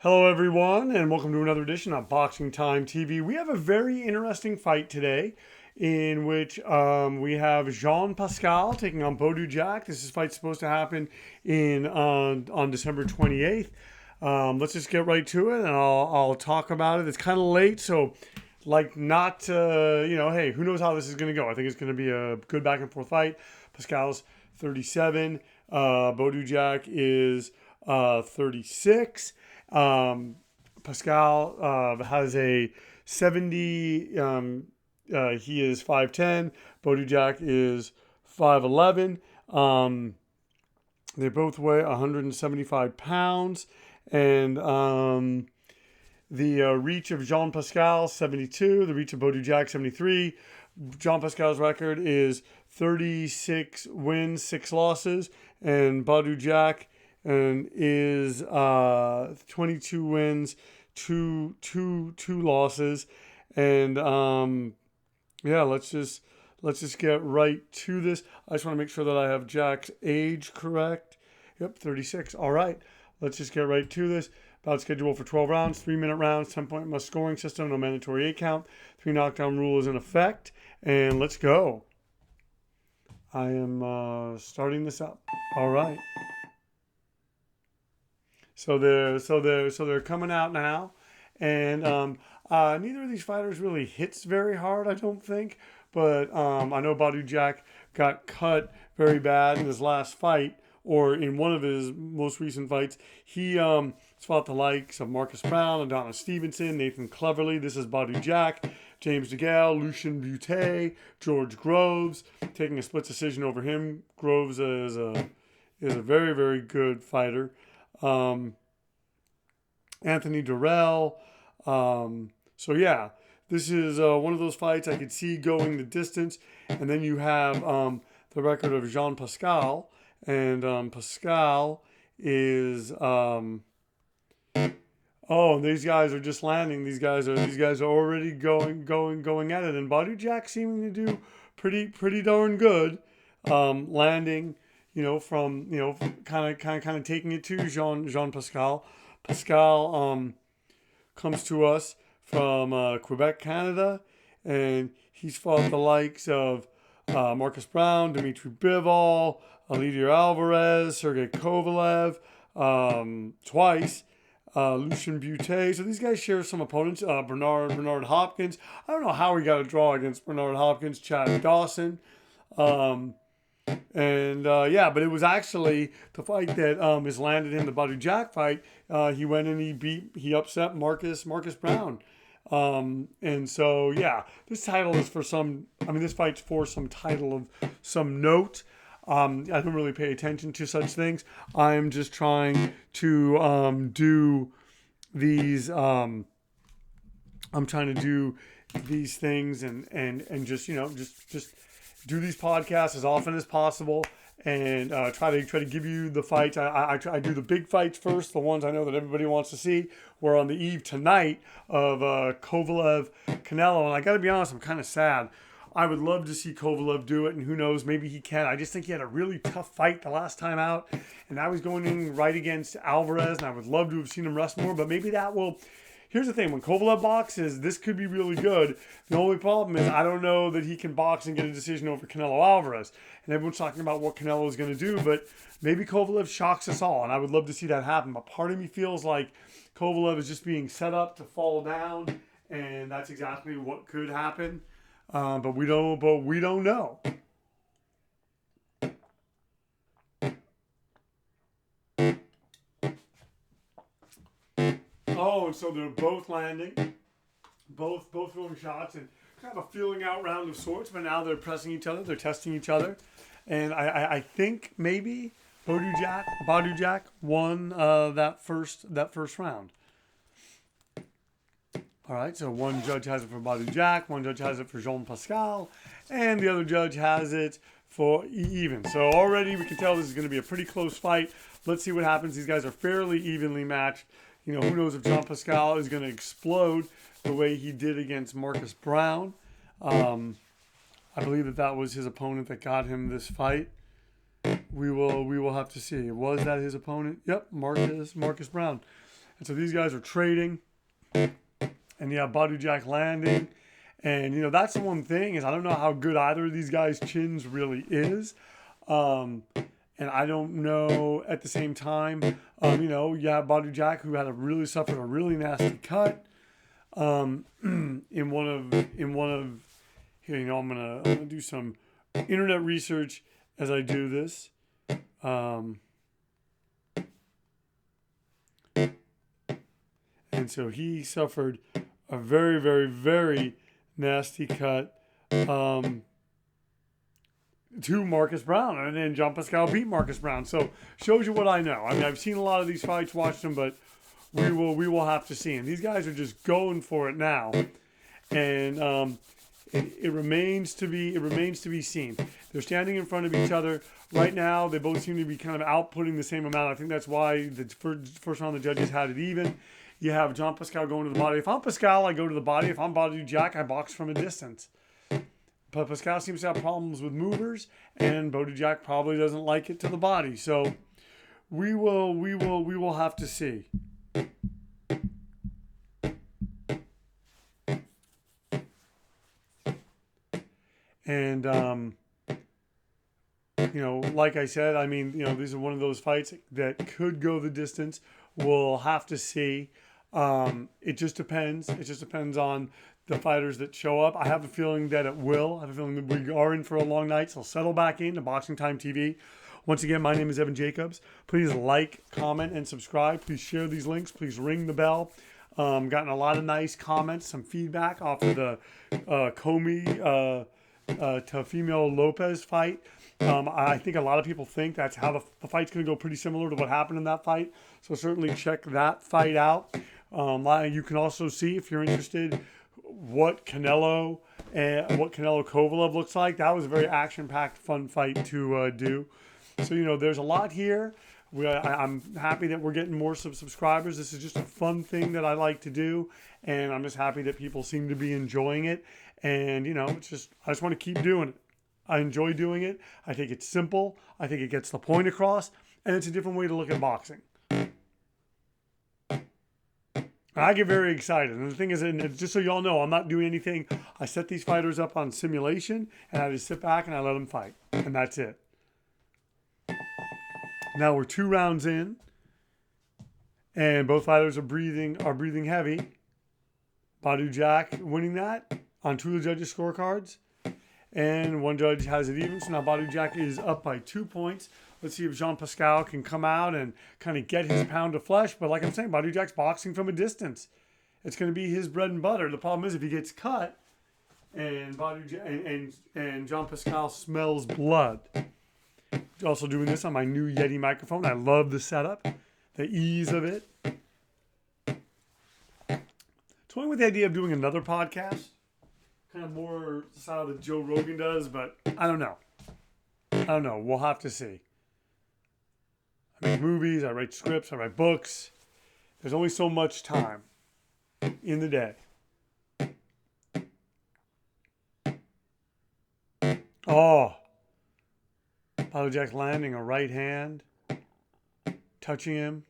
Hello, everyone, and welcome to another edition of Boxing Time TV. We have a very interesting fight today in which we have Jean Pascal taking on Badou Jack. This fight's supposed to happen on December 28th. Let's just get right to it, and I'll talk about it. It's kind of late, so hey, who knows how this is going to go? I think it's going to be a good back and forth fight. Pascal's 37. Badou Jack is 36. Pascal has a 70. He is 5'10". Badou Jack is 5'11". They both weigh 175 pounds. And the reach of Jean Pascal, 72. The reach of Badou Jack, 73. Jean Pascal's record is 36 wins, 6 losses. And Badou Jack is 22 wins, two losses. And let's just get right to this. I just want to make sure that I have Jack's age correct. Yep, 36. All right, let's just get right to this. Bout scheduled for 12 rounds, 3-minute rounds, 10-point must scoring system, no mandatory 8 count. 3 knockdown rule is in effect, and let's go. I am starting this up. All right. So they're coming out now, and neither of these fighters really hits very hard, I don't think. But I know Badou Jack got cut very bad in his last fight, or in one of his most recent fights. He fought the likes of Marcus Brown, Adonis Stevenson, Nathan Cleverly. This is Badou Jack, James DeGale, Lucien Butte, George Groves, taking a split decision over him. Groves is a very, very good fighter. Anthony Durrell. This is one of those fights I could see going the distance. And then you have the record of Jean Pascal, and Pascal is these guys are just landing. These guys are already going at it, and Badou Jack seeming to do pretty darn good, landing. Kind of taking it to Jean Pascal. Pascal comes to us from Quebec, Canada, and he's fought the likes of Marcus Brown, Dimitri Bivol, Alidia Alvarez, Sergey Kovalev, twice, Lucien Butte. So these guys share some opponents. Bernard Hopkins. I don't know how he got a draw against Bernard Hopkins. Chad Dawson. But it was actually the fight that has landed him, the Badou Jack fight. He went and he upset Marcus Brown. This title is this fight's for some title of some note. I don't really pay attention to such things. I'm just trying to do these. I'm trying to do these things and just do these podcasts as often as possible, and try to give you the fights. I do the big fights first, the ones I know that everybody wants to see. We're on the eve tonight of Kovalev Canelo, and I got to be honest, I'm kind of sad. I would love to see Kovalev do it, and who knows, maybe he can. I just think he had a really tough fight the last time out, and now he's going in right against Alvarez, and I would love to have seen him rest more, but maybe that will. Here's the thing, when Kovalev boxes, this could be really good. The only problem is I don't know that he can box and get a decision over Canelo Alvarez. And everyone's talking about what Canelo is going to do, but maybe Kovalev shocks us all, and I would love to see that happen. But part of me feels like Kovalev is just being set up to fall down, and that's exactly what could happen. But we don't know. Oh, and so they're both landing, both throwing shots, and kind of a feeling out round of sorts. But now they're pressing each other, they're testing each other, and I think maybe Badou Jack won that first round. All right, so one judge has it for Badou Jack, one judge has it for Jean Pascal, and the other judge has it for even. So already we can tell this is going to be a pretty close fight. Let's see what happens. These guys are fairly evenly matched. Who knows if Jean Pascal is going to explode the way he did against Marcus Brown. I believe that was his opponent that got him this fight. We will have to see. Was that his opponent? Yep, Marcus Brown. And so these guys are trading. And you have Badou Jack landing. And, that's the one thing is I don't know how good either of these guys' chins really is. And I don't know at the same time, you have Badou Jack who suffered a really nasty cut in one of here. I'm gonna do some internet research as I do this. And so he suffered a very, very, very nasty cut to Marcus Brown, and then Jean Pascal beat Marcus Brown. So shows you what I know. I mean, I've seen a lot of these fights, watched them, but we will have to see. And these guys are just going for it now, and it remains to be seen. They're standing in front of each other right now. They both seem to be kind of outputting the same amount. I think that's why the first round the judges had it even. You have Jean Pascal going to the body. If I'm Pascal, I go to the body. If I'm Badou Jack, I box from a distance. But Pascal seems to have problems with movers, and Badou Jack probably doesn't like it to the body. So we will have to see. And like I said, I mean, these are one of those fights that could go the distance. We'll have to see. It just depends. It just depends on the fighters that show up. I have a feeling that it will. I have a feeling that we are in for a long night. So settle back into Boxing Time TV. Once again, my name is Evan Jacobs. Please like, comment, and subscribe. Please share these links. Please ring the bell. Gotten a lot of nice comments, some feedback off of the Comey Teofimo Lopez fight. I think a lot of people think that's how the fight's going to go, pretty similar to what happened in that fight. So certainly check that fight out. You can also see, if you're interested, what Canelo Kovalev looks like. That was a very action-packed, fun fight to do. So, there's a lot here. I'm happy that we're getting more subscribers. This is just a fun thing that I like to do, and I'm just happy that people seem to be enjoying it. And, I just want to keep doing it. I enjoy doing it. I think it's simple. I think it gets the point across, and it's a different way to look at boxing. I get very excited. And the thing is, and just so y'all know, I'm not doing anything. I set these fighters up on simulation, and I just sit back and I let them fight. And that's it. Now we're 2 rounds in, and both fighters are breathing heavy. Badou Jack winning that on 2 of the judges' scorecards. And one judge has it even. So now Badou Jack is up by 2 points. Let's see if Jean Pascal can come out and kind of get his pound of flesh. But like I'm saying, Badou Jack's boxing from a distance. It's going to be his bread and butter. The problem is if he gets cut and and Jean Pascal smells blood. Also doing this on my new Yeti microphone. I love the setup, the ease of it. Toying with the idea of doing another podcast. Kind of more the style that Joe Rogan does, but I don't know. We'll have to see. I make movies, I write scripts, I write books. There's only so much time in the day. Oh. Badou Jack landing a right hand. Touching him.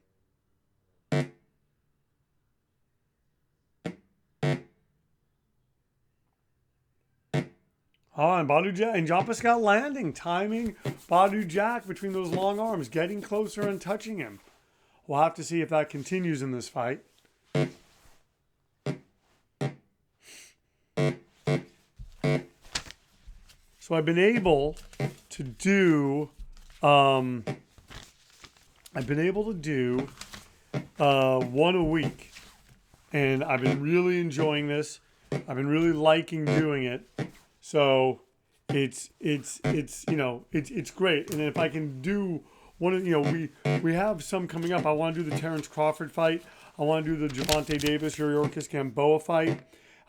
Oh, and Badou Jack and Jean Pascal landing, timing Badou Jack between those long arms, getting closer and touching him. We'll have to see if that continues in this fight. So I've been able to do, one a week, and I've been really enjoying this. I've been really liking doing it. So it's great. And if I can do one of, we have some coming up. I want to do the Terrence Crawford fight. I want to do the Gervonta Davis, Yuriorkis Gamboa fight.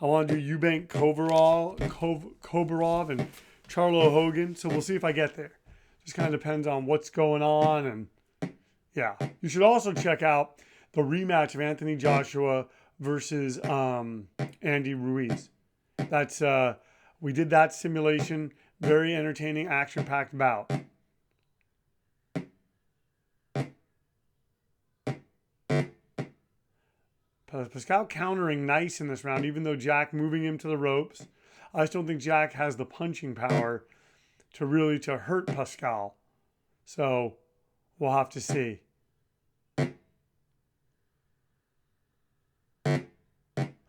I want to do Eubank Kobarov and Charlo Hogan. So we'll see if I get there. Just kind of depends on what's going on. And yeah, you should also check out the rematch of Anthony Joshua versus Andy Ruiz. That's we did that simulation. Very entertaining, action-packed bout. Pascal countering nice in this round, even though Jack moving him to the ropes. I just don't think Jack has the punching power to really to hurt Pascal. So we'll have to see.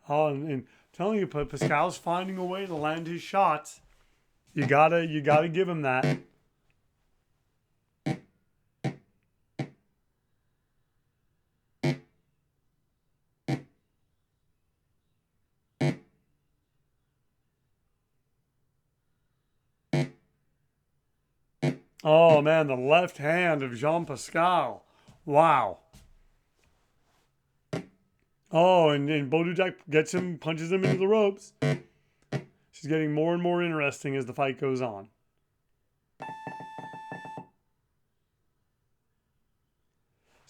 Oh, and telling you, Pascal's finding a way to land his shots. You gotta give him that. Oh man, the left hand of Jean Pascal. Wow. Oh, and Badou Jack gets him, punches him into the ropes. She's getting more and more interesting as the fight goes on.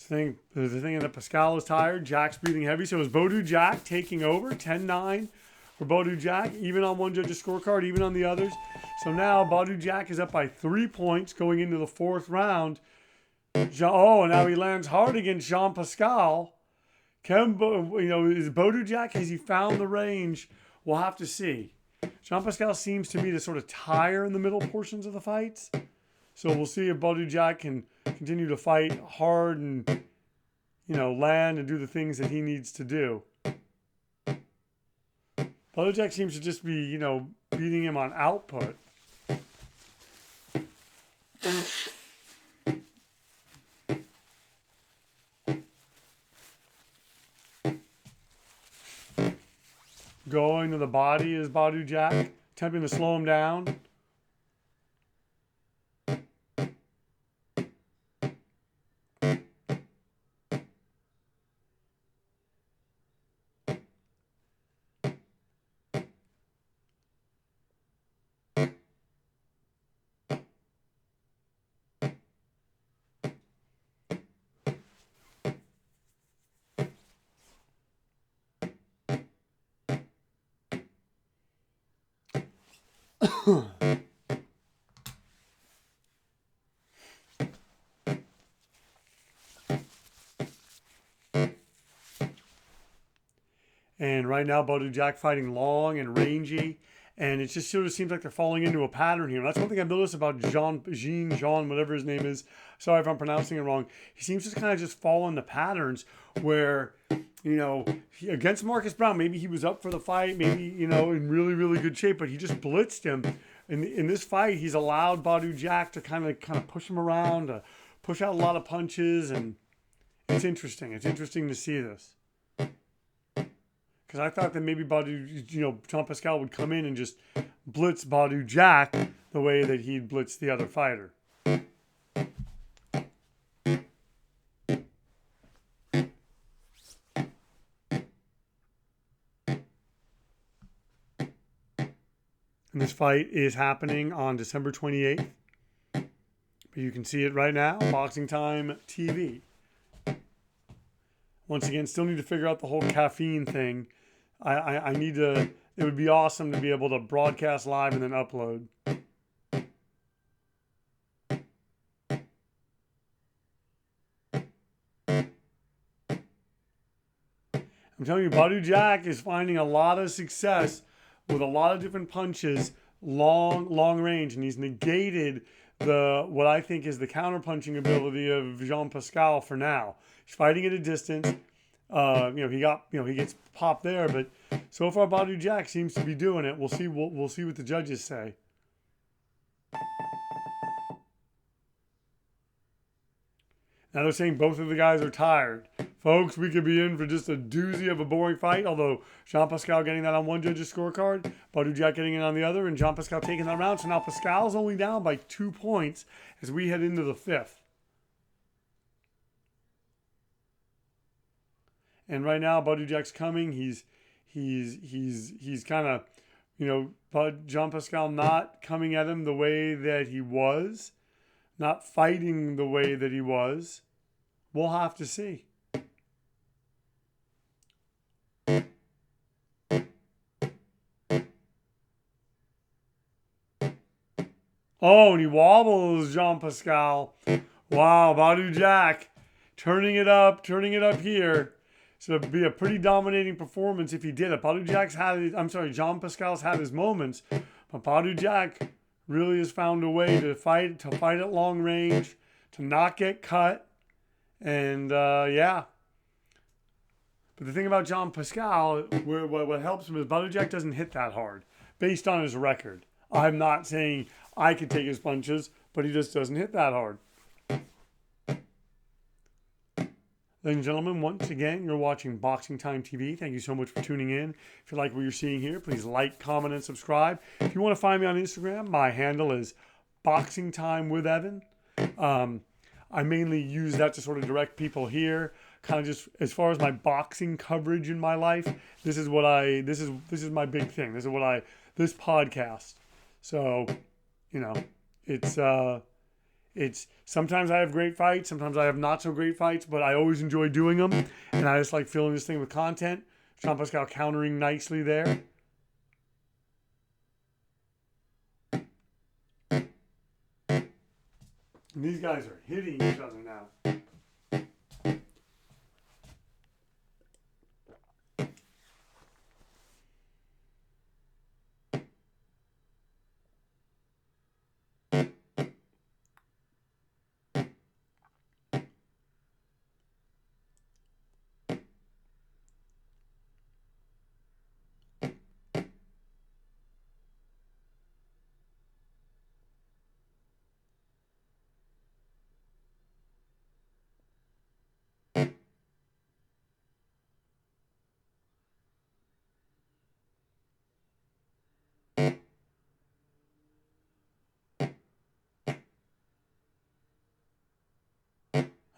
The thing that Pascal is tired, Jack's breathing heavy. So is Badou Jack taking over? 10-9 for Badou Jack, even on one judge's scorecard, even on the others. So now Badou Jack is up by 3 points going into the 4th round. Oh, and now he lands hard against Jean Pascal. Is Badou Jack, has he found the range? We'll have to see. Jean Pascal seems to me to sort of tire in the middle portions of the fights. So we'll see if Badou Jack can continue to fight hard and, land and do the things that he needs to do. Badou Jack seems to just be, beating him on output. Going to the body is Badou Jack, attempting to slow him down. And right now, Badou Jack fighting long and rangy. And it just sort of seems like they're falling into a pattern here. And that's one thing I've noticed about Jean, whatever his name is. Sorry if I'm pronouncing it wrong. He seems to kind of just fall into patterns where, against Marcus Brown, maybe he was up for the fight, maybe, in really, really good shape, but he just blitzed him. In this fight, he's allowed Badou Jack to kind of push him around, to push out a lot of punches, and it's interesting. It's interesting to see this. Because I thought that maybe Jean Pascal would come in and just blitz Badou Jack the way that he'd blitz the other fighter. And this fight is happening on December 28th. But you can see it right now, Boxing Time TV. Once again, still need to figure out the whole caffeine thing. I need to, it would be awesome to be able to broadcast live and then upload. I'm telling you, Badou Jack is finding a lot of success with a lot of different punches, long range, and he's negated what I think is the counter-punching ability of Jean Pascal for now. He's fighting at a distance. He gets popped there, but so far Badou Jack seems to be doing it. We'll see what the judges say. Now they're saying both of the guys are tired. Folks, we could be in for just a doozy of a boring fight, although Jean Pascal getting that on one judge's scorecard, Badou Jack getting it on the other, and Jean Pascal taking that round. So now Pascal's only down by 2 points as we head into the 5th. And right now, Badou Jack's coming. He's kind of, but Jean Pascal not coming at him the way that he was, not fighting the way that he was. We'll have to see. Oh, and he wobbles Jean Pascal. Wow, Badou Jack turning it up here. So it'd be a pretty dominating performance if he did it. Jean Pascal's had his moments, but Badou Jack really has found a way to fight at long range, to not get cut, and yeah. But the thing about Jean Pascal, what helps him is Badou Jack doesn't hit that hard, based on his record. I'm not saying I could take his punches, but he just doesn't hit that hard. Ladies and gentlemen, once again, you're watching Boxing Time TV. Thank you so much for tuning in. If you like what you're seeing here, please like, comment, and subscribe. If you want to find me on Instagram, my handle is Boxing Time with Evan. I mainly use that to sort of direct people here, kind of just as far as my boxing coverage in my life. This is my big thing. This podcast. So, it's sometimes I have great fights, sometimes I have not so great fights, but I always enjoy doing them, and I just like filling this thing with content. Jean Pascal countering nicely there. And these guys are hitting each other now.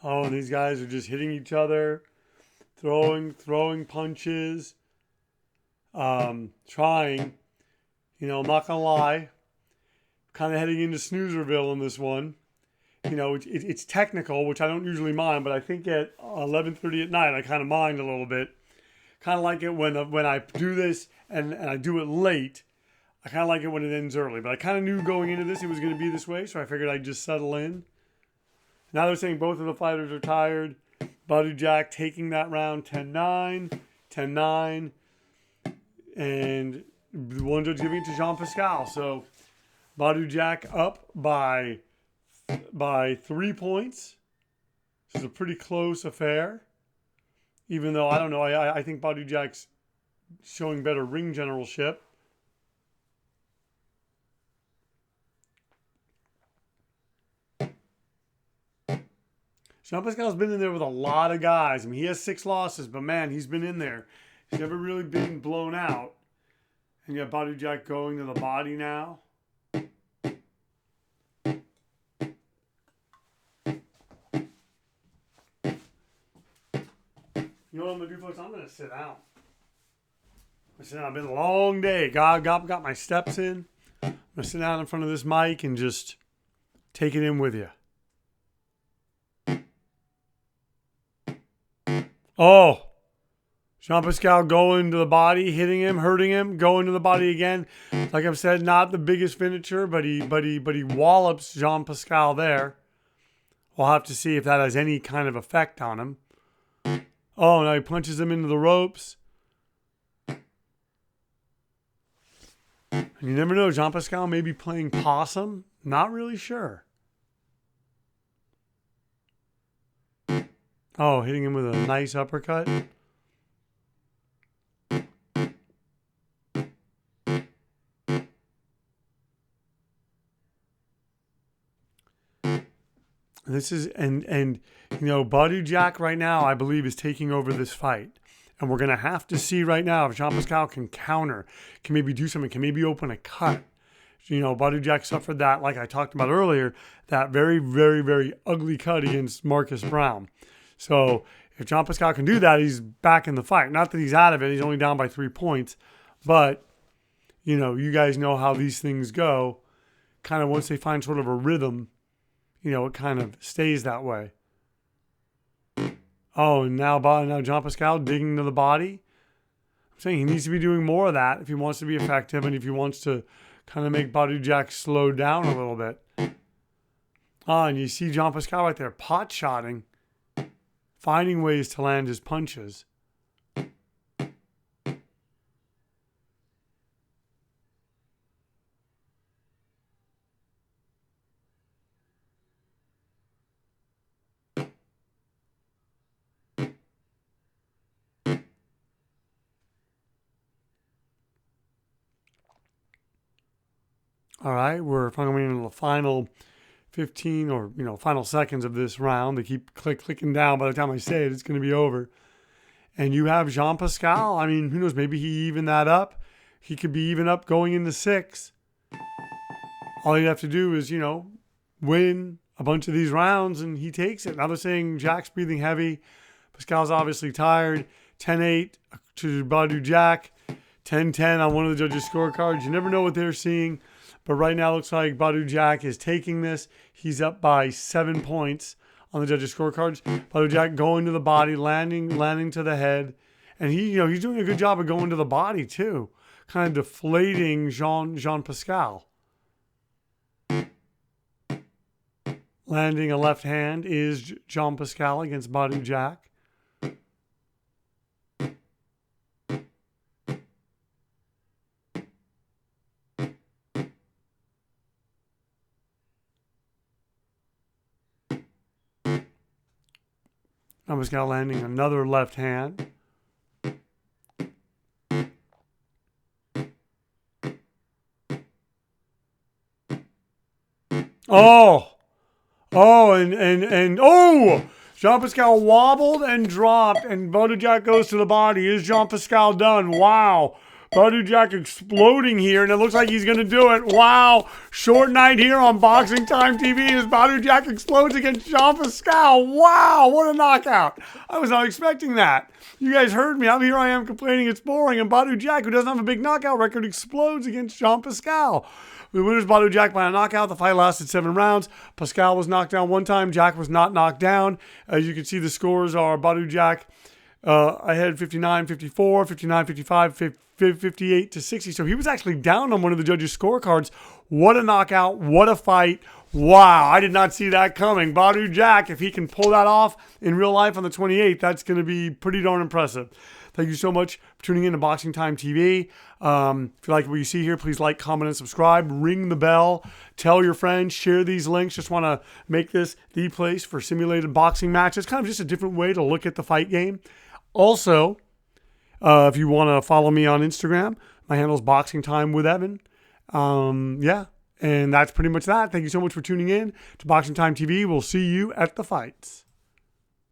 Oh, these guys are just hitting each other, throwing punches, trying. I'm not gonna lie, kind of heading into Snoozerville in this one. It's technical, which I don't usually mind, but I think at 11:30 at night I kind of mind a little bit. Kind of like it when I do this and I do it late. I kind of like it when it ends early, but I kind of knew going into this it was going to be this way, so I figured I'd just settle in. Now they're saying both of the fighters are tired. Badou Jack taking that round 10-9, 10-9. And the one judge giving it to Jean Pascal. So Badou Jack up by 3 points. This is a pretty close affair. Even though, I don't know, I think Badou Jack's showing better ring generalship. Jean Pascal's been in there with a lot of guys. I mean, he has 6 losses, but man, he's been in there. He's never really been blown out. And you have Badou Jack going to the body now. You know what I'm going to do, folks? I'm going to sit down. It's been a long day. Got my steps in. I'm going to sit down in front of this mic and just take it in with you. Oh, Jean Pascal going to the body, hitting him, hurting him, going to the body again. Like I've said, not the biggest finisher, but he wallops Jean Pascal there. We'll have to see if that has any kind of effect on him. Oh, now he punches him into the ropes. And you never know, Jean Pascal may be playing possum. Not really sure. Oh, hitting him with a nice uppercut. This is Badou Jack right now, I believe, is taking over this fight. And we're going to have to see right now if Jean Pascal can counter, can maybe do something, can maybe open a cut. Badou Jack suffered that, like I talked about earlier, that very, very, very ugly cut against Marcus Brown. So if Jean Pascal can do that, he's back in the fight. Not that he's out of it. He's only down by 3 points. But, you guys know how these things go. Kind of once they find sort of a rhythm, it kind of stays that way. Oh, and now Jean Pascal digging to the body. I'm saying he needs to be doing more of that if he wants to be effective and if he wants to kind of make Badou Jack slow down a little bit. And you see Jean Pascal right there pot-shotting, finding ways to land his punches. All right, we're coming into the final 15 or final seconds of this round. They keep clicking down. By the time I say it, it's going to be over. And you have Jean Pascal. I mean, who knows? Maybe he even that up. He could be even up going into 6. All you have to do is, win a bunch of these rounds and he takes it. Now they're saying Jack's breathing heavy. Pascal's obviously tired. 10-8 to Badou Jack. 10-10 on one of the judges' scorecards. You never know what they're seeing. But right now it looks like Badou Jack is taking this. He's up by 7 points on the judges' scorecards. Badou Jack going to the body, landing to the head. And he's doing a good job of going to the body too. Kind of deflating Jean Pascal. Landing a left hand is Jean Pascal against Badou Jack. Jean Pascal landing another left hand. Jean Pascal wobbled and dropped, and Badou Jack goes to the body. Is Jean Pascal done? Wow. Badou Jack exploding here, and it looks like he's going to do it. Wow. Short night here on Boxing Time TV as Badou Jack explodes against Jean Pascal. Wow, what a knockout. I was not expecting that. You guys heard me. Here I am complaining it's boring, and Badou Jack, who doesn't have a big knockout record, explodes against Jean Pascal. The winner's Badou Jack by a knockout. The fight lasted 7 rounds. Pascal was knocked down 1 time. Jack was not knocked down. As you can see, the scores are Badou Jack ahead 59-54, 59-55, 58-60. So he was actually down on one of the judges' scorecards. What a knockout. What a fight. Wow, I did not see that coming. Badou Jack, if he can pull that off in real life on the 28th, that's going to be pretty darn impressive. Thank you so much for tuning in to Boxing Time TV. If you like what you see here, please like, comment, and subscribe. Ring the bell. Tell your friends. Share these links. Just want to make this the place for simulated boxing matches. Kind of just a different way to look at the fight game. Also, if you want to follow me on Instagram, my handle is Boxing Time with Evan. And that's pretty much that. Thank you so much for tuning in to Boxing Time TV. We'll see you at the fights.